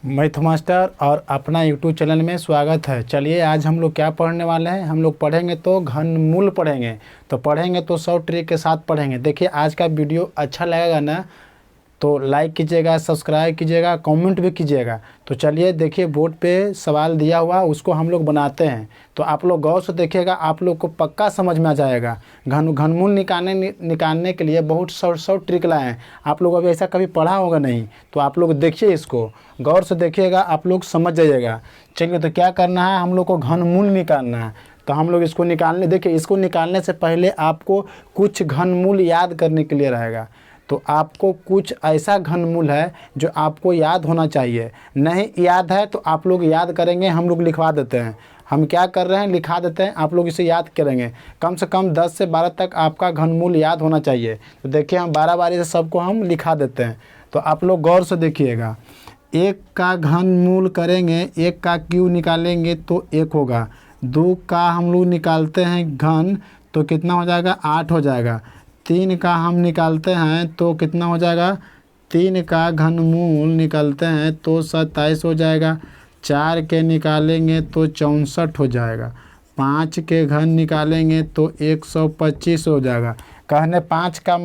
Math master और अपना YouTube channel में स्वागत है। चलिए आज हम लोग क्या पढ़ने वाले हैं। हम लोग पढ़ेंगे तो घनमूल पढ़ेंगे। तो पढ़ेंगे तो 100 ट्रिक के साथ पढ़ेंगे। देखिए आज का वीडियो अच्छा लगेगा ना, तो लाइक कीजिएगा, सब्सक्राइब कीजिएगा, कमेंट भी कीजिएगा। तो चलिए देखिए बोर्ड पे सवाल दिया हुआ उसको हम लोग बनाते हैं। तो आप लोग गौर से देखिएगा, आप लोग को पक्का समझ में आ जाएगा। घनमूल निकालने के लिए बहुत सौ ट्रिक लाए हैं। आप लोग अभी ऐसा कभी पढ़ा होगा नहीं, तो आप लोग देखिए, इसको गौर से देखिएगा, आप लोग समझ जाइएगा। चलिए तो क्या करना है, हम लोग को घनमूल निकालना है। तो हम लोग इसको निकालने, देखिए इसको निकालने से पहले आपको कुछ घनमूल याद करने के लिए रहेगा। तो आपको कुछ ऐसा घनमूल है जो आपको याद होना चाहिए। नहीं याद है तो आप लोग याद करेंगे, हम लोग लिखवा देते हैं। हम क्या कर रहे हैं, लिखा देते हैं, आप लोग इसे याद करेंगे। कम से कम 10 से 12 तक आपका घनमूल याद होना चाहिए। तो देखिए हम 12 बारी से सबको हम लिखा देते हैं। तो आप लोग गौर से देखिएगा, 1 का घनमूल करेंगे, 1 का क्यू निकालेंगे तो 1 होगा। 2 का हम लोग निकालते हैं घन तो कितना हो जाएगा, 8 हो जाएगा। 3 का हम निकालते हैं तो कितना हो जाएगा, 3 का घनमूल निकालते हैं तो 27 हो जाएगा। 4 के निकालेंगे तो 64 हो जाएगा। 5 के घन निकालेंगे तो 125 हो जाएगा। कहने 5 का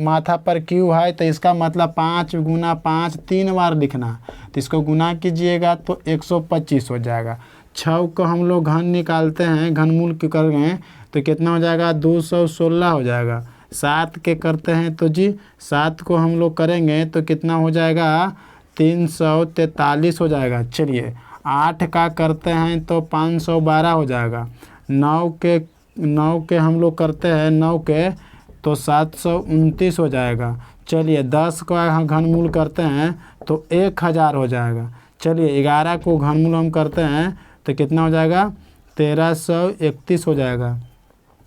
माथा पर क्यू है तो इसका मतलब 5 गुना 5 3 बार लिखना। तो इसको गुना कीजिएगा तो 125 हो जाएगा। 6 को हम लोग घन निकालते हैं, घनमूल क्यों कर रहे हैं तो कितना हो जाएगा, 216 हो जाएगा। 7 के करते हैं तो जी 7 को हम लोग करेंगे तो कितना हो जाएगा, 343 हो जाएगा। चलिए 8 का करते हैं तो 512 हो जाएगा। 9 के हम लोग करते हैं, 9 के तो 729 हो जाएगा। चलिए 10 का हम घनमूल करते हैं तो 1000 हो जाएगा। चलिए 11 को घनमूल हम करते हैं तो कितना हो जाएगा, 1331 हो जाएगा।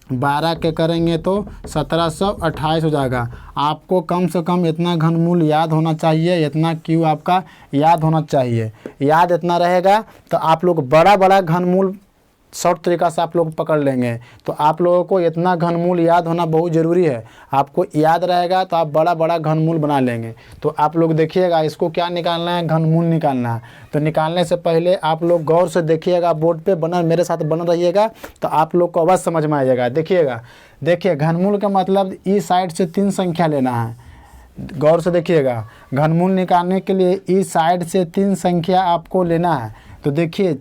12 के करेंगे तो 1728 हो जाएगा। आपको कम से कम इतना घनमूल याद होना चाहिए, इतना क्यू आपका याद होना चाहिए। याद इतना रहेगा तो आप लोग बड़ा बड़ा घनमूल शॉर्ट तरीका से आप लोग पकड़ लेंगे। तो आप लोगों को इतना घनमूल याद होना बहुत ज़रूरी है। आपको याद रहेगा तो आप बड़ा बड़ा घनमूल बना लेंगे। तो आप लोग देखिएगा, इसको क्या निकालना है, घनमूल निकालना है। तो निकालने से पहले आप लोग गौर से देखिएगा, बोर्ड पे बना, मेरे साथ बना रहिएगा तो आप लोग को अवश्य समझ में आ जाएगा। देखिए घनमूल का मतलब इस साइड से 3 संख्या लेना है। गौर से देखिएगा, घनमूल निकालने के लिए इस साइड से 3 संख्या आपको लेना है। तो देखिए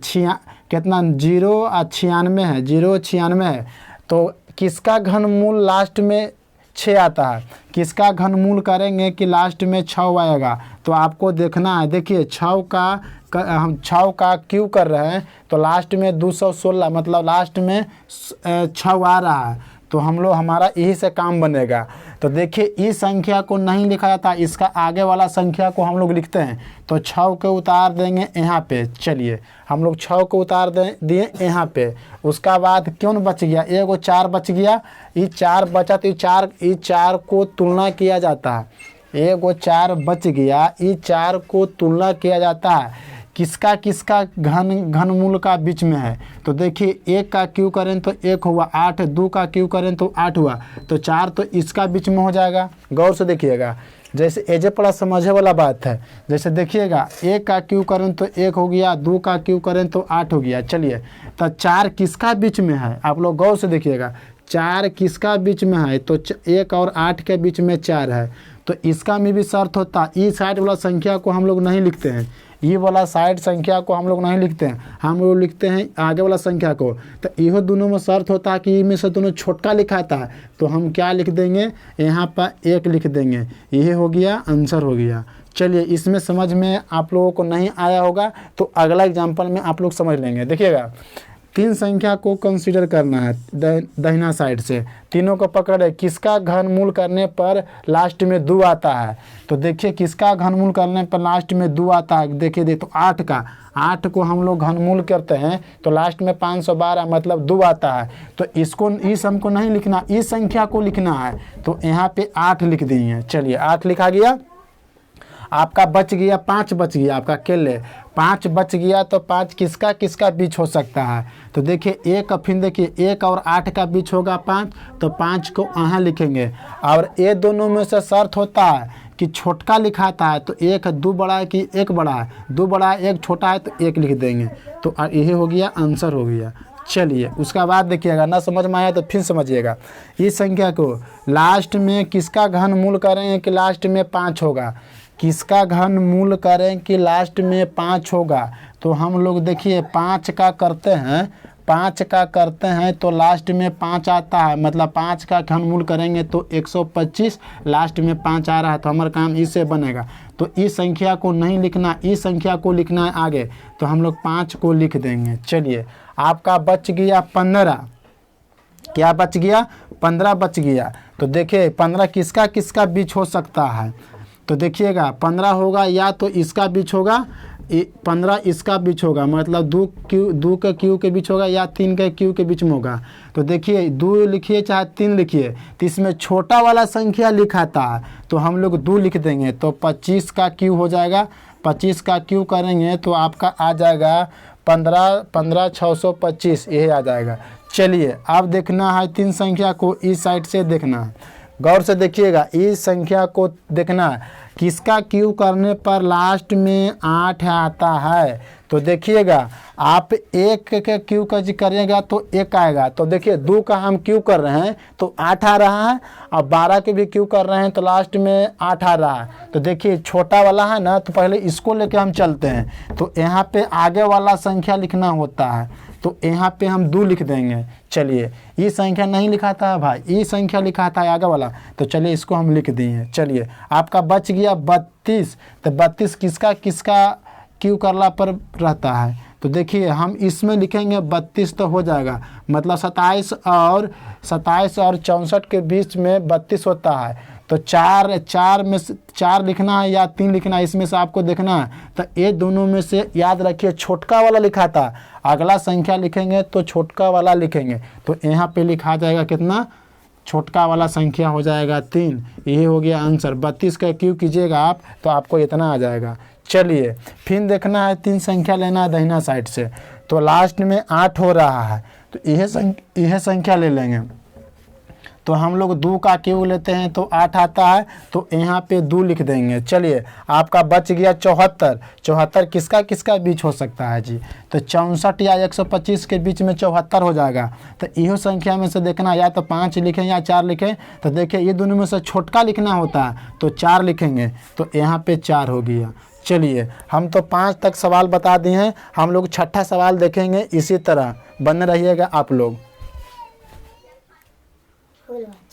कितना 0 और 96 है, 0 96 है। तो किसका घनमूल लास्ट में 6 आता है, किसका घनमूल करेंगे कि लास्ट में 6 आएगा। तो आपको देखना है, देखिए 6 का क्यू कर रहे हैं तो लास्ट में 216, मतलब लास्ट में 6 आ रहा है। तो हम लोग, हमारा यही से काम बनेगा। तो देखिए इस संख्या को नहीं लिखा जाता, इसका आगे वाला संख्या को हम लोग लिखते हैं। तो 6 के उतार देंगे यहाँ पे। चलिए हम लोग 6 को उतार दिए यहाँ पे। उसका बाद क्यों बच गया, एगो 4 बच गया। ये 4 बचा तो ये 4 को तुलना किया जाता है। एगो 4 बच गया, ये 4 को तुलना किया जाता है। किसका घनमूल का बीच में है। तो देखिए 1 का क्यू करें तो 1 हुआ, 8, 2 का क्यू करें तो 8 हुआ, तो 4 तो इसका बीच में हो जाएगा। गौर से देखिएगा, जैसे एजे पड़ा समझे वाला बात है। जैसे देखिएगा 1 का क्यू करें तो 1 हो गया, 2 का क्यू करें तो 8 हो गया। चलिए तो 4 किसका बीच में है, आप लोग गौर से देखिएगा, 4 किसका बीच में है तो 1 और 8 के बीच में 4 है। तो इसका में भी शर्त होता, इस साइड वाला संख्या को हम लोग नहीं लिखते हैं, ये वाला साइड संख्या को हम लोग नहीं लिखते हैं, हम लोग लिखते हैं आगे वाला संख्या को। तो यह दोनों में शर्त होता है कि इनमें से दोनों छोटका लिखा था तो हम क्या लिख देंगे, यहाँ पर 1 लिख देंगे। यही हो गया, आंसर हो गया। चलिए इसमें समझ में आप लोगों को नहीं आया होगा तो अगला एग्जाम्पल में आप लोग समझ लेंगे। देखिएगा 3 संख्या को कंसीडर करना है दाहिना साइड से, तीनों को पकड़े, किसका घनमूल करने पर लास्ट में 2 आता है। तो देखिए किसका घनमूल करने पर लास्ट में 2 आता है। देखिए तो 8 को हम लोग घनमूल करते हैं तो लास्ट में 512 मतलब 2 आता है। तो इसको, इस हमको नहीं लिखना, इस संख्या को लिखना है। तो यहाँ पे 8 लिख दिए। चलिए 8 लिखा गया। आपका बच गया 5 बच गया, आपका केले 5 बच गया। तो 5 किसका बीच हो सकता है। तो देखिए 1 फिर देखिए 1 और 8 का बीच होगा 5, तो 5 को यहाँ लिखेंगे। और ये दोनों में से शर्त होता है कि छोटका लिखाता है तो एक दो बड़ा है कि एक बड़ा है, दो बड़ा है एक छोटा है तो एक लिख देंगे। तो यही हो गया आंसर हो गया। चलिए उसका बाद देखिएगा, ना समझ में आया तो फिर समझिएगा। इस संख्या को लास्ट में किसका घनमूल करेंगे कि लास्ट में 5 होगा, किसका घनमूल करें कि लास्ट में 5 होगा। तो हम लोग देखिए 5 का करते हैं, 5 का करते हैं तो लास्ट में 5 आता है, मतलब 5 का घनमूल करेंगे तो 125, लास्ट में 5 आ रहा है तो हमारा काम इससे बनेगा। तो इस संख्या को नहीं लिखना, इस संख्या को लिखना है आगे, तो हम लोग 5 को लिख देंगे। चलिए आपका बच गया 15, क्या बच गया 15 बच गया। तो देखिए 15 किसका किसका बीच हो सकता है, तो देखिएगा 15 होगा या तो इसका बीच होगा, 15 इसका बीच होगा, मतलब 2 के क्यू के बीच होगा या 3 के क्यू के बीच में होगा। तो देखिए 2 लिखिए चाहे 3 लिखिए, तो इसमें छोटा वाला संख्या लिखाता है तो हम लोग 2 लिख देंगे तो 25 का क्यू हो जाएगा। 25 का क्यू करेंगे तो आपका आ जाएगा 15 625, यही आ जाएगा। चलिए अब देखना है 3 संख्या को इस साइड से देखना है, गौर से देखिएगा। इस संख्या को देखना है किसका क्यू करने पर लास्ट में 8 आता है। तो देखिएगा आप 1 के क्यू का जी करिएगा तो 1 आएगा। तो देखिए 2 का हम क्यू कर रहे हैं तो 8 आ रहा है, और 12 के भी क्यू कर रहे हैं तो लास्ट में 8 आ रहा है। तो देखिए छोटा वाला है ना, तो पहले इसको लेके हम चलते हैं। तो यहाँ पे आगे वाला संख्या लिखना होता है, तो यहाँ पे हम 2 लिख देंगे। चलिए ये संख्या नहीं लिखाता है भाई, ये संख्या लिखाता है आगे वाला, तो चलिए इसको हम लिख दिए। चलिए आपका बच गया 32, तो 32 किसका किसका क्यू करला पर रहता है। तो देखिए हम इसमें लिखेंगे 32 तो हो जाएगा, मतलब 27 और 64 के बीच में 32 होता है। तो 4 में से 4 लिखना है या 3 लिखना है, इसमें से आपको देखना है। तो ये दोनों में से याद रखिए छोटका वाला लिखा था, अगला संख्या लिखेंगे तो छोटका वाला लिखेंगे। तो यहाँ पे लिखा जाएगा कितना, छोटका वाला संख्या हो जाएगा 3। यही हो गया आंसर। 32 का क्यू कीजिएगा आप तो आपको इतना आ जाएगा। चलिए फिर देखना है 3 संख्या लेना है दाहिना साइड से, तो लास्ट में 8 हो रहा है तो यह संख्या ले लेंगे। तो हम लोग 2 का क्यू लेते हैं तो 8 आता है, तो यहाँ पे 2 लिख देंगे। चलिए आपका बच गया 74। 74 किसका किसका बीच हो सकता है जी, तो 64 या 125 के बीच में 74 हो जाएगा। तो इहो संख्या में से देखना, या तो 5 लिखें या 4 लिखें। तो देखिए ये दोनों में से छोटका लिखना होता है तो 4 लिखेंगे, तो यहाँ पे 4 हो गया। चलिए हम तो 5 तक सवाल बता दिए हैं, हम लोग छठा सवाल देखेंगे। इसी तरह बने रहिएगा आप लोग,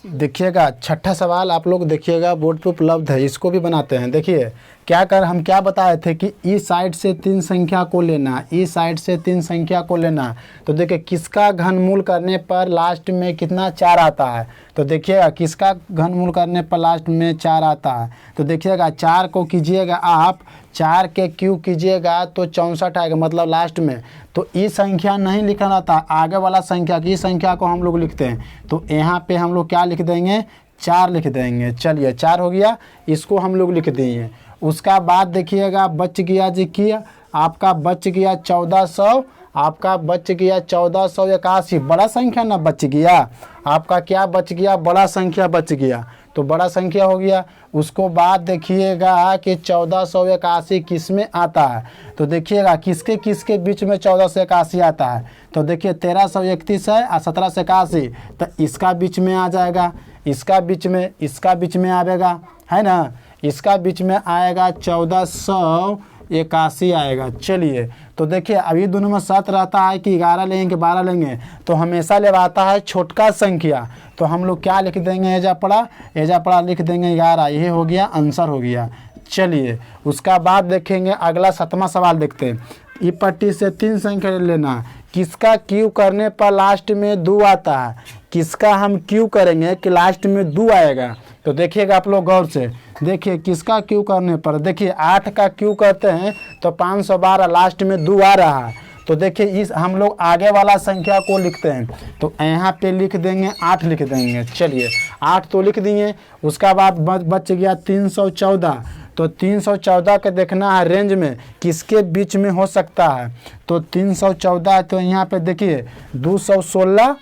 देखिएगा छठा सवाल आप लोग देखिएगा, बोर्ड पे उपलब्ध है, इसको भी बनाते हैं। देखिए हम क्या बताए थे कि इस साइड से 3 संख्या को लेना, इस साइड से 3 संख्या को लेना। तो देखिए किसका घनमूल करने पर लास्ट में कितना 4 आता है। तो देखिएगा किसका घनमूल करने पर लास्ट में 4 आता है। तो देखिएगा 4 को कीजिएगा आप, 4 के क्यू कीजिएगा तो 64 आएगा, मतलब लास्ट में। तो ये संख्या नहीं लिखना था, आगे वाला संख्या की संख्या को हम लोग लिखते हैं। तो यहाँ पे हम लोग क्या लिख देंगे, 4 लिख देंगे। चलिए 4 हो गया, इसको हम लोग लिख दिए। उसका बाद देखिएगा बच गया जी किया, आपका बच गया 1400, आपका बच गया 1481। बड़ा संख्या ना बच गया, आपका क्या बच गया, बड़ा संख्या बच गया, तो बड़ा संख्या हो गया। उसको बाद देखिएगा कि 1481 किस में आता है। तो देखिएगा किसके किसके बीच में 1481 आता है। तो देखिए 1331 है और 1781, तो इसका बीच में आ जाएगा, इसका बीच में आएगा, है ना, इसका बीच में आएगा 1481 आएगा। चलिए तो देखिए अभी दोनों में शर्त रहता है कि 11 लेंगे कि 12 लेंगे, तो हमेशा लेवाता है छोटका संख्या। तो हम लोग क्या लिख देंगे, एजा पड़ा लिख देंगे 11। यही हो गया आंसर हो गया। चलिए उसका बाद देखेंगे अगला 7वां सवाल देखते हैं। ई पट्टी से 3 संख्या लेना, किसका क्यू करने पर लास्ट में 2 आता है, किसका हम क्यू करेंगे कि लास्ट में 2 आएगा। तो देखिएगा आप लोग गौर से, देखिए किसका क्यू करने पर, देखिए 8 का क्यू करते हैं तो 512, लास्ट में 2 आ रहा है। तो देखिए इस हम लोग आगे वाला संख्या को लिखते हैं, तो यहाँ पे लिख देंगे 8 लिख देंगे। चलिए 8 तो लिख दिए। उसका बाद बच गया 314। तो 314 के देखना है रेंज में किसके बीच में हो सकता है। तो 314 तो यहाँ पे देखिए 216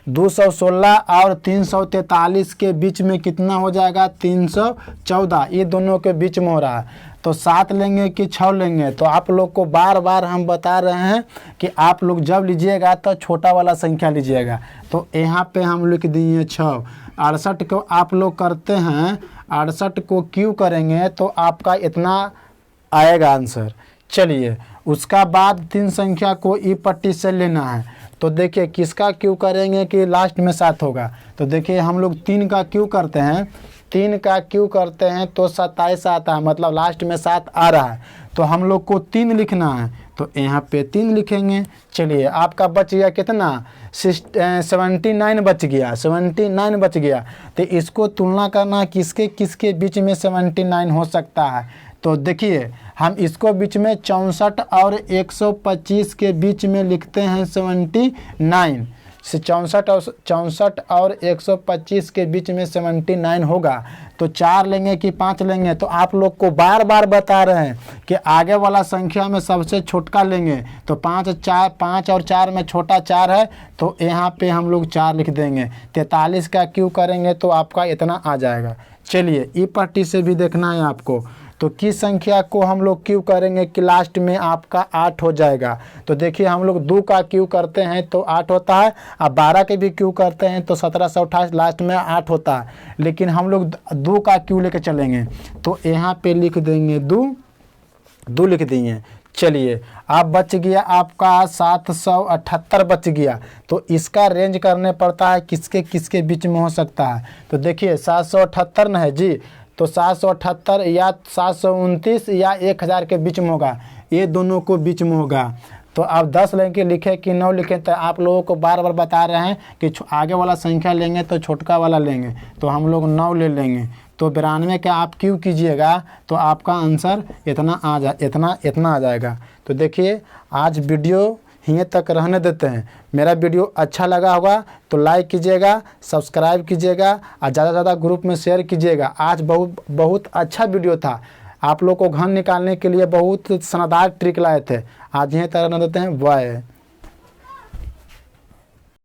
216 और 343 के बीच में कितना हो जाएगा? 314। ये दोनों के बीच में हो रहा है। तो 7 लेंगे कि 6 लेंगे? तो आप लोग को बार बार हम बता रहे हैं कि आप लोग जब लीजिएगा तो छोटा वाला संख्या लीजिएगा। तो यहाँ पे हम लिख दिए 6। 68 को आप लोग करते हैं, 68 को क्यों करेंगे तो आपका इतना आएगा आंसर। चलिए, उसका बाद 3 संख्या को ई पट्टी से लेना है। तो देखिए किसका क्यों करेंगे कि लास्ट में 7 होगा। तो देखिए हम लोग 3 का क्यों करते हैं, 3 का क्यों करते हैं तो 27 आता है, मतलब लास्ट में 7 आ रहा है। तो हम लोग को 3 लिखना है, तो यहाँ पे 3 लिखेंगे। चलिए, आपका बच गया कितना? 79 बच गया, 79 बच गया। तो इसको तुलना करना किसके किसके बीच में 79 हो सकता है। तो देखिए हम इसको बीच में 64 और 125 के बीच में लिखते हैं 79 से। 64 और 125 के बीच में 79 होगा। तो 4 लेंगे कि 5 लेंगे? तो आप लोग को बार बार बता रहे हैं कि आगे वाला संख्या में सबसे छोटका लेंगे। तो 5 और 4 में छोटा 4 है, तो यहाँ पे हम लोग 4 लिख देंगे। 43 का क्यों करेंगे तो आपका इतना आ जाएगा। चलिए, ई पट्टी से भी देखना है आपको। तो किस संख्या को हम लोग क्यों करेंगे कि लास्ट में आपका 8 हो जाएगा। तो देखिए हम लोग 2 का क्यों करते हैं तो 8 होता है, अब 12 के भी क्यों करते हैं तो 1728 लास्ट में 8 होता है। लेकिन हम लोग 2 का क्यों लेके चलेंगे तो यहाँ पे लिख देंगे 2 लिख देंगे। चलिए, अब बच गया आपका 778 बच गया। तो इसका रेंज करने पड़ता है किसके किसके बीच में हो सकता है। तो देखिए 778 न है जी, तो 778 या 729 या 1000 के बीच में होगा, ये दोनों को बीच में होगा। तो आप 10 लेके लिखे कि 9 लिखे, तो आप लोगों को बार बार बता रहे हैं कि आगे वाला संख्या लेंगे तो छोटका वाला लेंगे। तो हम लोग 9 ले लेंगे। तो 92 का आप क्यों कीजिएगा तो आपका आंसर इतना आ जाएगा। तो देखिए आज वीडियो यहीं तक रहने देते हैं। मेरा वीडियो अच्छा लगा होगा तो लाइक कीजिएगा, सब्सक्राइब कीजिएगा और ज़्यादा से ज़्यादा ग्रुप में शेयर कीजिएगा। आज बहुत अच्छा वीडियो था। आप लोग को घन निकालने के लिए बहुत शानदार ट्रिक लाए थे। आज यहीं तक रहने देते हैं। बाय।